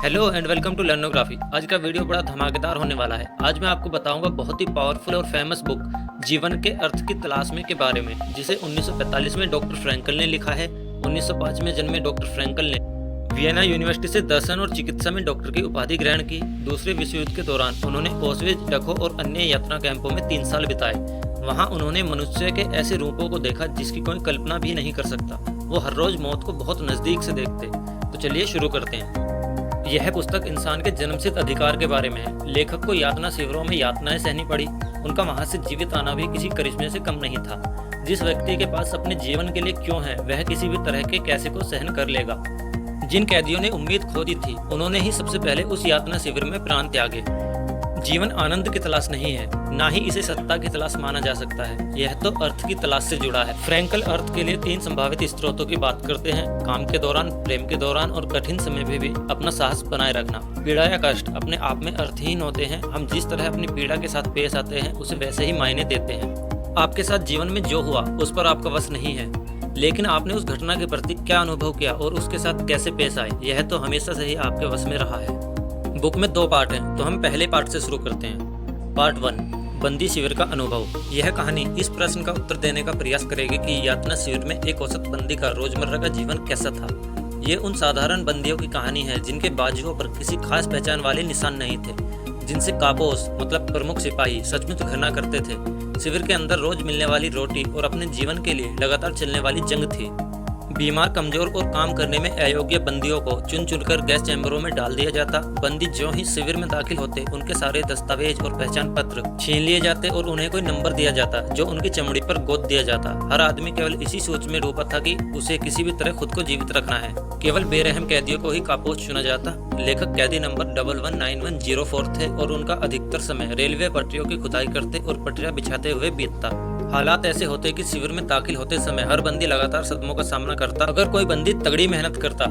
Hello and welcome to Learnography. आज का video बड़ा धमाकेदार होने वाला है। आज मैं आपको बताऊंगा बहुत ही पावरफुल और फेमस बुक जीवन के अर्थ की तलाश में के बारे में, जिसे 1945 में डॉक्टर फ्रैंकल ने लिखा है। 1905 में जन्मे डॉक्टर फ्रैंकल ने वियना यूनिवर्सिटी से दर्शन और चिकित्सा में डॉक्टर की उपाधि ग्रहण की। दूसरे विश्व युद्ध के दौरान उन्होंने ऑस्विट्ज, डखो और अन्य यात्रा कैंपों में 3 साल बिताए। वहाँ उन्होंने मनुष्य के ऐसे रूपों को देखा जिसकी कोई कल्पना भी नहीं कर सकता। वो हर रोज मौत को बहुत नजदीक से देखते। तो चलिए शुरू करते हैं। यह पुस्तक इंसान के जन्मसिद्ध अधिकार के बारे में है। लेखक को यातना शिविरों में यातनाएं सहनी पड़ी। उनका वहां से जीवित आना भी किसी करिश्मे से कम नहीं था। जिस व्यक्ति के पास अपने जीवन के लिए क्यों है, वह किसी भी तरह के कैसे को सहन कर लेगा। जिन कैदियों ने उम्मीद खो दी थी, उन्होंने ही सबसे पहले उस यातना शिविर में प्राण त्यागे। जीवन आनंद की तलाश नहीं है, ना ही इसे सत्ता की तलाश माना जा सकता है। यह तो अर्थ की तलाश से जुड़ा है। फ्रैंकल अर्थ के लिए 3 संभावित स्रोतों की बात करते हैं: काम के दौरान, प्रेम के दौरान और कठिन समय में भी अपना साहस बनाए रखना। पीड़ा या कष्ट अपने आप में अर्थहीन होते हैं। हम जिस तरह अपनी पीड़ा के साथ पेश आते हैं, उसे वैसे ही मायने देते हैं। आपके साथ जीवन में जो हुआ उस पर आपका वश नहीं है, लेकिन आपने उस घटना के प्रति क्या अनुभव किया और उसके साथ कैसे पेश आए, यह तो हमेशा से ही आपके वश में रहा है। बुक में 2 पार्ट हैं, तो हम पहले पार्ट से शुरू करते हैं। पार्ट 1, बंदी शिविर का अनुभव। यह कहानी इस प्रश्न का उत्तर देने का प्रयास करेगी कि यातना शिविर में एक औसत बंदी का रोजमर्रा का जीवन कैसा था। ये उन साधारण बंदियों की कहानी है जिनके बाजुओं पर किसी खास पहचान वाले निशान नहीं थे, जिनसे कापोस मतलब प्रमुख सिपाही सचमुच घृणा करते थे। शिविर के अंदर रोज मिलने वाली रोटी और अपने जीवन के लिए लगातार चलने वाली जंग थी। बीमार, कमजोर और काम करने में अयोग्य बंदियों को चुन चुनकर गैस चैम्बरों में डाल दिया जाता। बंदी जो ही शिविर में दाखिल होते, उनके सारे दस्तावेज और पहचान पत्र छीन लिए जाते और उन्हें कोई नंबर दिया जाता जो उनकी चमड़ी पर गोद दिया जाता। हर आदमी केवल इसी सोच में डूबा था कि उसे किसी भी तरह खुद को जीवित रखना है। केवल बेरहम कैदियों को ही कापोस चुना जाता। लेखक कैदी नंबर 119104 थे और उनका अधिकतर समय रेलवे पटरियों की खुदाई करते और पटरियां बिछाते हुए बीतता। हालात ऐसे होते कि शिविर में दाखिल होते समय हर बंदी लगातार सदमों का सामना करता। अगर कोई बंदी तगड़ी मेहनत करता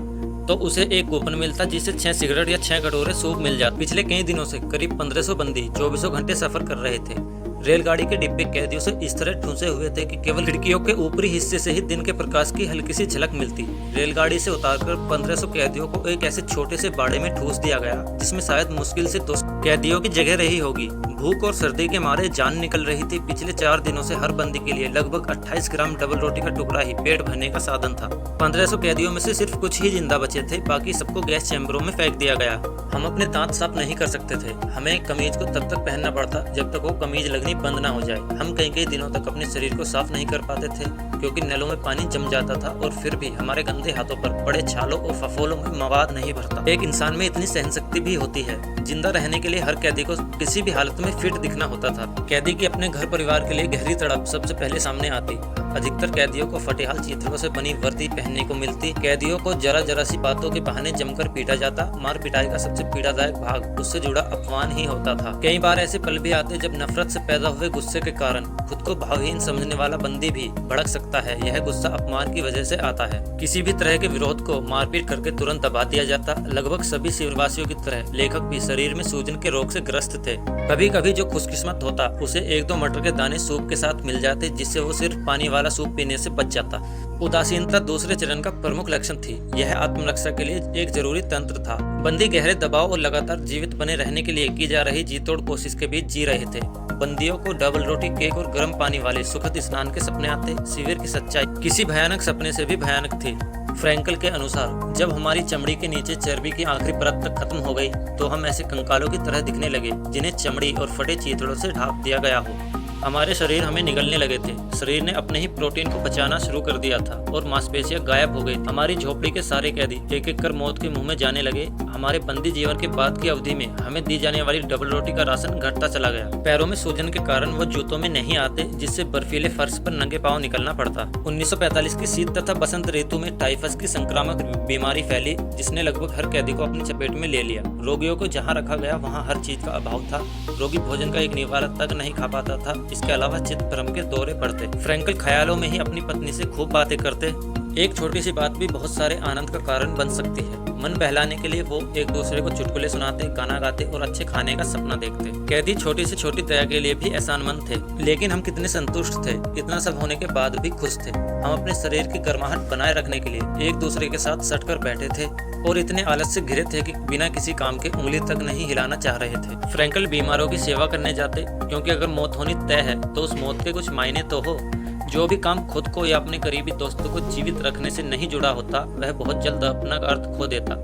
तो उसे एक कूपन मिलता, जिससे 6 सिगरेट या 6 कटोरे सूप मिल जाते। पिछले कई दिनों से करीब 1500 बंदी 24 घंटे सफर कर रहे थे। रेलगाड़ी के डिब्बे कैदियों से इस तरह ठूंसे हुए थे कि केवल खिड़कियों के ऊपरी हिस्से से ही दिन के प्रकाश की हल्की सी झलक मिलती। रेलगाड़ी से उतारकर 1500 कैदियों को एक ऐसे छोटे से बाड़े में ठूस दिया गया जिसमें शायद मुश्किल से 2 कैदियों की जगह रही होगी। भूख और सर्दी के मारे जान निकल रही थी। पिछले 4 दिनों से हर बंदी के लिए लगभग 28 ग्राम डबल रोटी का टुकड़ा ही पेट भरने का साधन था। 1500 कैदियों में से सिर्फ कुछ ही जिंदा बचे थे, बाकी सबको गैस चैम्बरों में फेंक दिया गया। हम अपने दांत साफ नहीं कर सकते थे। हमें कमीज को तब तक पहनना पड़ता जब तक वो कमीज लगनी बंद ना हो जाए। हम कई दिनों तक अपने शरीर को साफ नहीं कर पाते थे क्योंकि नलों में पानी जम जाता था और फिर भी हमारे गंदे हाथों पर पड़े छालों और फफोलों में मवाद नहीं भरता। एक इंसान में इतनी सहनशक्ति भी होती है। जिंदा रहने के लिए हर कैदी को किसी भी हालत में फिट दिखना होता था। कैदी की अपने घर परिवार के लिए गहरी तड़प सबसे पहले सामने आती। अधिकतर कैदियों को फटेहाल चित्रों से बनी वर्दी पहनने को मिलती। कैदियों को जरा सी बातों के बहाने जमकर पीटा जाता। मार पिटाई का सबसे पीड़ादायक भाग उससे जुड़ा अपमान ही होता था। कई बार ऐसे पल भी आते जब नफरत से पैदा हुए गुस्से के कारण खुद को भावहीन समझने वाला बंदी भी भड़क सकता है। यह गुस्सा अपमान की वजह से आता है। किसी भी तरह के विरोध को मारपीट करके तुरंत दबा दिया जाता। लगभग सभी शिविरवासियों की तरह लेखक भी शरीर में सूजन के रोग से ग्रस्त थे। कभी कभी जो खुशकिस्मत होता उसे 1-2 मटर के दाने सूप के साथ मिल जाते, जिससे वो सिर्फ पानी वाला सूप पीने से बच जाता। उदासीनता दूसरे चरण का प्रमुख लक्षण थी। यह आत्मरक्षा के लिए एक जरूरी तंत्र था। बंदी गहरे दबाव और लगातार जीवित बने रहने के लिए की जा रही जीतोड़ कोशिश के बीच जी रहे थे। बंदियों को डबल रोटी, केक और गर्म पानी वाले सुखद स्नान के सपने आते। शिविर की सच्चाई किसी भयानक सपने से भी भयानक थी। फ्रैंकल के अनुसार जब हमारी चमड़ी के नीचे चर्बी की आखिरी परत तक खत्म हो गई तो हम ऐसे कंकालों की तरह दिखने लगे जिन्हें चमड़ी और फटे चीथड़ों से ढांप दिया गया हो। हमारे शरीर हमें निगलने लगे थे। शरीर ने अपने ही प्रोटीन को पचाना शुरू कर दिया था और मांसपेशियां गायब हो गई। हमारी झोपड़ी के सारे कैदी एक एक कर मौत के मुंह में जाने लगे। हमारे बंदी जीवन के बाद की अवधि में हमें दी जाने वाली डबल रोटी का राशन घटता चला गया। पैरों में सूजन के कारण वो जूतों में नहीं आते, जिससे बर्फीले फर्श पर नंगे पांव निकलना पड़ता। 1945 की शीत तथा बसंत ऋतु में टाइफस की संक्रामक बीमारी फैली, जिसने लगभग हर कैदी को अपनी चपेट में ले लिया। रोगियों को जहाँ रखा गया वहाँ हर चीज का अभाव था। रोगी भोजन का एक निवाला तक नहीं खा पाता था। इसके अलावा चित्त भ्रम के दौरे पड़ते। फ्रैंकल ख्यालों में ही अपनी पत्नी से खूब बातें करते। एक छोटी सी बात भी बहुत सारे आनंद का कारण बन सकती है। मन बहलाने के लिए वो एक दूसरे को चुटकुले सुनाते, गाना गाते और अच्छे खाने का सपना देखते। कैदी छोटी से छोटी दया के लिए भी एहसानमंद थे, लेकिन हम कितने संतुष्ट थे। इतना सब होने के बाद भी खुश थे। हम अपने शरीर की गर्माहट बनाए रखने के लिए एक दूसरे के साथ सटकर बैठे थे और इतने आलस से घिरे थे कि बिना किसी काम के उंगली तक नहीं हिलाना चाह रहे थे। फ्रैंकल बीमारों की सेवा करने जाते, क्योंकि अगर मौत होनी तय है तो उस मौत के कुछ मायने तो हो। जो भी काम खुद को या अपने करीबी दोस्तों को जीवित रखने से नहीं जुड़ा होता, वह बहुत जल्द अपना अर्थ खो देता।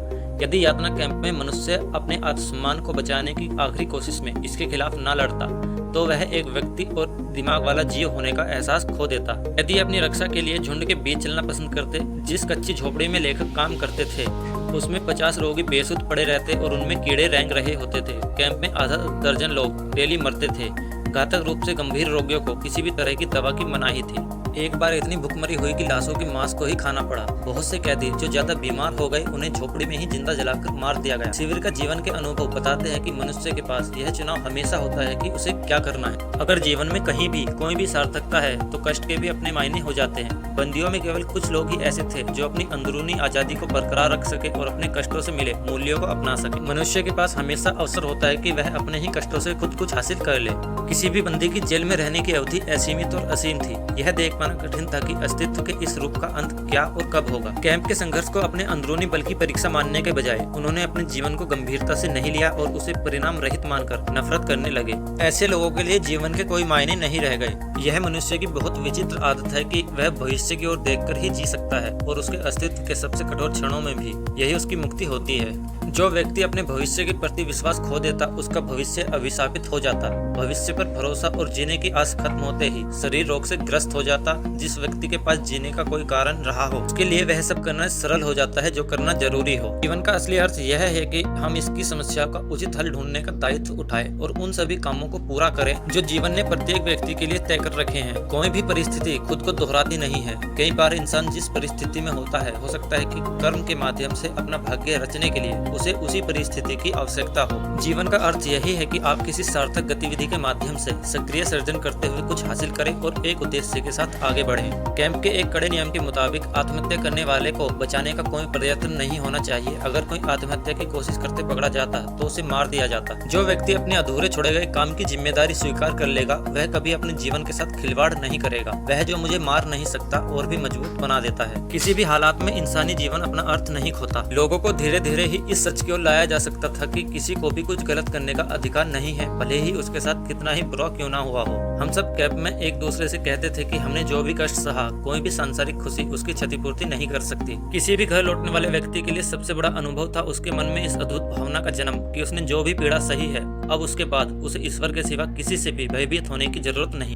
यदि यातना कैंप में मनुष्य अपने आत्मसम्मान को बचाने की आखिरी कोशिश में इसके खिलाफ न लड़ता, तो वह एक व्यक्ति और दिमाग वाला जीव होने का एहसास खो देता। यदि अपनी रक्षा के लिए झुंड के बीच चलना पसंद करते, जिस कच्ची झोपड़ी में लेखक काम करते थे उसमें 50 रोगी बेसुध पड़े रहते और उनमें कीड़े रेंग रहे होते थे। कैंप में आधा दर्जन लोग डेली मरते थे। घातक रूप से गंभीर रोगियों को किसी भी तरह की दवा की मनाही थी। एक बार इतनी भुखमरी हुई कि लाशों की मांस को ही खाना पड़ा। बहुत से कैदी जो ज्यादा बीमार हो गए, उन्हें झोपड़ी में ही जिंदा जलाकर मार दिया गया। शिविर का जीवन के अनुभव बताते हैं कि मनुष्य के पास यह चुनाव हमेशा होता है कि उसे क्या करना है। अगर जीवन में कहीं भी कोई भी सार्थकता है तो कष्ट के भी अपने मायने हो जाते हैं। बंदियों में केवल कुछ लोग ही ऐसे थे जो अपनी अंदरूनी आजादी को बरकरार रख सके और अपने कष्टों से मिले मूल्यों को अपना सके। मनुष्य के पास हमेशा अवसर होता है कि वह अपने ही कष्टों से खुद कुछ हासिल कर ले। किसी भी बंदी की जेल में रहने की अवधि असीमित और असीम थी। यह देख पाना कठिन था कि अस्तित्व के इस रूप का अंत क्या और कब होगा। कैंप के संघर्ष को अपने अंदरूनी बल की परीक्षा मानने के बजाय उन्होंने अपने जीवन को गंभीरता से नहीं लिया और उसे परिणाम रहित मानकर नफरत करने लगे। ऐसे लोगों के लिए जीवन के कोई मायने नहीं रह गए। यह मनुष्य की बहुत विचित्र आदत है कि वह भविष्य की ओर देखकर ही जी सकता है और उसके अस्तित्व के सबसे कठोर क्षणों में भी यही उसकी मुक्ति होती है। जो व्यक्ति अपने भविष्य के प्रति विश्वास खो देता, उसका भविष्य अभिशापित हो जाता। भविष्य पर भरोसा और जीने की आस खत्म होते ही शरीर रोग से ग्रस्त हो जाता। जिस व्यक्ति के पास जीने का कोई कारण रहा हो, उसके लिए वह सब करना सरल हो जाता है जो करना जरूरी हो। जीवन का असली अर्थ यह है कि हम इसकी समस्या का उचित हल ढूंढने का दायित्व उठाएं और उन सभी कामों को पूरा करें जो जीवन ने प्रत्येक व्यक्ति के लिए तय कर रखे हैं। कोई भी परिस्थिति खुद को दोहराती नहीं है। कई बार इंसान जिस परिस्थिति में होता है, हो सकता है कि कर्म के माध्यम से अपना भाग्य रचने के लिए उसे उसी परिस्थिति की आवश्यकता हो। जीवन का अर्थ यही है कि आप किसी सार्थक गतिविधि के माध्यम से सक्रिय सर्जन करते हुए कुछ हासिल करें और एक उद्देश्य के साथ आगे बढ़ें। कैंप के एक कड़े नियम के मुताबिक आत्महत्या करने वाले को बचाने का कोई प्रयत्न नहीं होना चाहिए। अगर कोई आत्महत्या की कोशिश करते पकड़ा जाता तो उसे मार दिया जाता। जो व्यक्ति अपने अधूरे छोड़े गए काम की जिम्मेदारी स्वीकार कर लेगा, वह कभी अपने जीवन के साथ खिलवाड़ नहीं करेगा। वह जो मुझे मार नहीं सकता और भी मजबूत बना देता है। किसी भी हालात में इंसानी जीवन अपना अर्थ नहीं खोता। लोगों को धीरे धीरे ही इस सच की ओर लाया जा सकता था कि किसी को भी कुछ गलत करने का अधिकार नहीं है, भले ही उसके साथ कितना ही बुरा क्यों ना हुआ हो। हम सब कैंप में एक दूसरे से कहते थे कि हमने जो भी कष्ट सहा, कोई भी सांसारिक खुशी उसकी क्षतिपूर्ति नहीं कर सकती। किसी भी घर लौटने वाले व्यक्ति के लिए सबसे बड़ा अनुभव था उसके मन में इस अद्भुत भावना का जन्म कि उसने जो भी पीड़ा सही है, अब उसके बाद उसे ईश्वर के सिवा किसी से भी भयभीत होने की जरूरत नहीं।